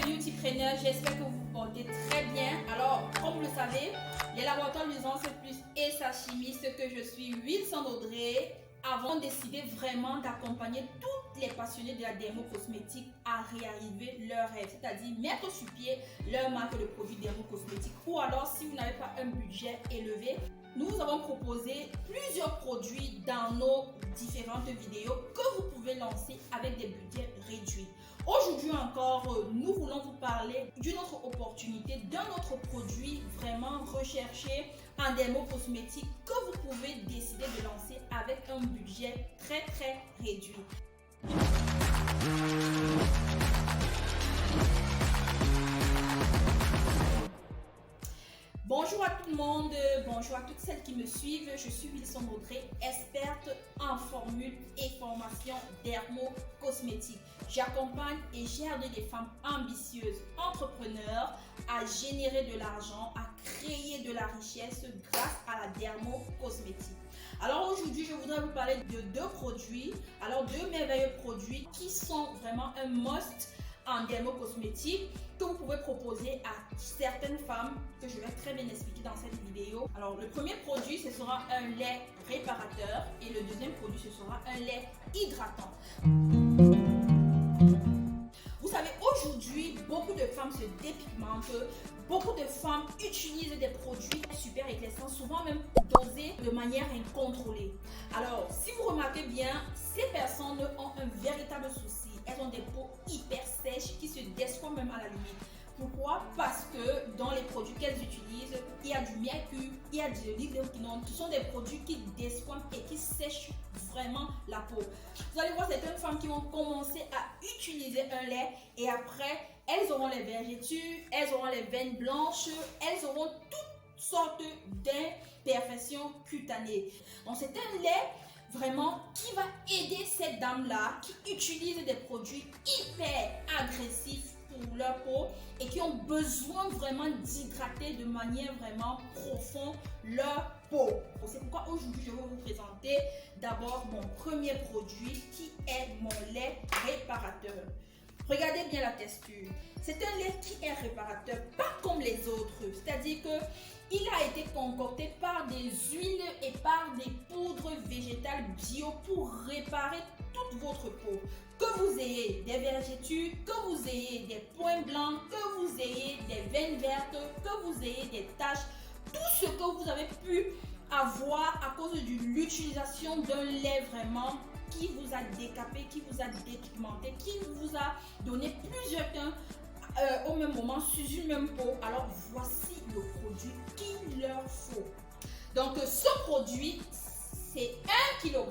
beautypreneurs, j'espère que vous vous portez très bien. Alors, comme vous le savez, les laboratoires Luisance Plus et sa chimiste que je suis, Wilson Audrey, avons décidé vraiment d'accompagner toutes les passionnés de la dermocosmétique à réaliser leur rêve, c'est-à-dire mettre sur pied leur marque de produits dermocosmétiques. Ou alors, si vous n'avez pas un budget élevé, nous avons proposé plusieurs produits dans nos différentes vidéos que vous pouvez lancer avec des budgets réduits. Aujourd'hui encore, nous voulons vous parler d'une autre opportunité, d'un autre produit vraiment recherché en dermocosmétique que vous pouvez décider de lancer avec un budget très réduit. Bonjour à tout le monde, bonjour à toutes celles qui me suivent. Je suis Wilson Audrey, experte en formules et formation dermocosmétique. J'accompagne et j'aide des femmes ambitieuses, entrepreneurs à générer de l'argent, à créer de la richesse grâce à la dermocosmétique. Alors aujourd'hui, je voudrais vous parler de deux produits, deux merveilleux produits qui sont vraiment un must en dermocosmétique que vous pouvez proposer à certaines femmes que je vais très bien expliquer dans cette vidéo. Alors le premier produit, ce sera un lait réparateur et le deuxième produit, ce sera un lait hydratant. Vous savez, aujourd'hui, beaucoup de femmes se dépigmentent, beaucoup de femmes utilisent des produits super éclaircissants, souvent même dosés de manière incontrôlée. Alors, si vous remarquez bien, ces personnes ont un véritable souci. Elles ont des peaux hyper sèches qui se desquament même à la limite. Pourquoi? Parce que dans les produits qu'elles utilisent, il y a du mercure, il y a de l'hydroquinone. Ce sont des produits qui desquament et qui sèchent vraiment la peau. Vous allez voir certaines femmes qui vont commencer à utiliser un lait et après, elles auront les vergetures, elles auront les veines blanches, elles auront toutes sortes d'imperfections cutanées. Donc c'est un lait vraiment qui va aider ces dames-là qui utilisent des produits hyper agressifs pour leur peau et qui ont besoin vraiment d'hydrater de manière vraiment profonde leur peau. C'est pourquoi aujourd'hui je vais vous présenter d'abord mon premier produit qui est mon lait réparateur. Regardez bien la texture. C'est un lait qui est réparateur, pas comme les autres. C'est-à-dire que il a été concocté par des huiles et par des poudres végétales bio pour réparer toute votre peau. Que vous ayez des vergetures, que vous ayez des points blancs, que vous ayez des veines vertes, que vous ayez des taches, tout ce que vous avez pu avoir à cause de l'utilisation d'un lait vraiment qui vous a décapé, qui vous a dépigmenté, qui vous a donné plusieurs teintes au même moment sur une même peau. Alors voici le produit qu'il leur faut. Donc ce produit c'est 1 kg.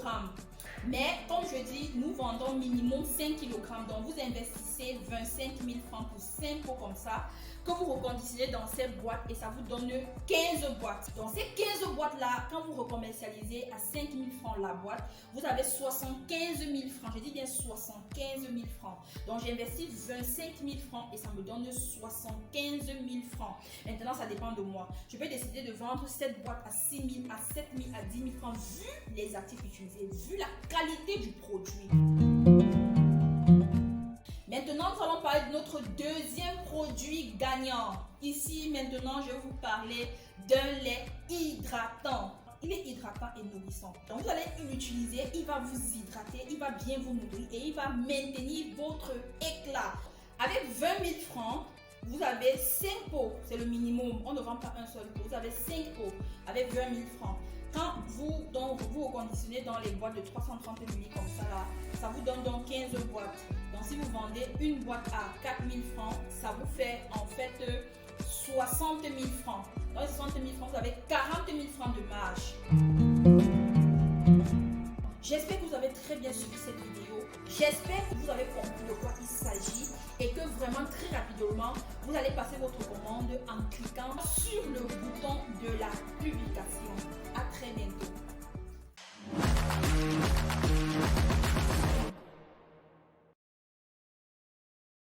Mais comme je dis, nous vendons minimum 5 kg. Donc vous investissez 25 000 francs pour 5 pots comme ça que vous reconditionnez dans cette boîte et ça vous donne 15 boîtes. Donc ces 15 boîtes là, quand vous recommercialisez à 5 000 francs la boîte, vous avez 75 000 francs. Je dis bien 75 000 francs. Donc j'investis 25 000 francs et ça me donne 75 000 francs. Maintenant ça dépend de moi. Je peux décider de vendre cette boîte à 6 000, à 7 000, à 10 000 francs vu les actifs utilisés, vu la qualité du produit. Maintenant, nous allons parler de notre deuxième produit gagnant. Ici, maintenant, je vais vous parler d'un lait hydratant. Il est hydratant et nourrissant. Donc, vous allez l'utiliser, il va vous hydrater, il va bien vous nourrir et il va maintenir votre éclat. Avec 20 000 francs, vous avez 5 pots, c'est le minimum. On ne vend pas un seul pot. Vous avez 5 pots avec 20 000 francs. Quand vous reconditionnez dans les boîtes de 330 ml comme ça là, ça vous donne donc 15 boîtes. Donc si vous vendez une boîte à 4 000 francs, ça vous fait en fait 60 000 francs. Dans les 60 000 francs, vous avez 40 000 francs de marge. J'espère que vous avez très bien suivi cette vidéo. J'espère que vous avez compris de quoi il s'agit et que vraiment très rapidement, vous allez passer votre commande en cliquant sur le bouton de la publication. À très bientôt.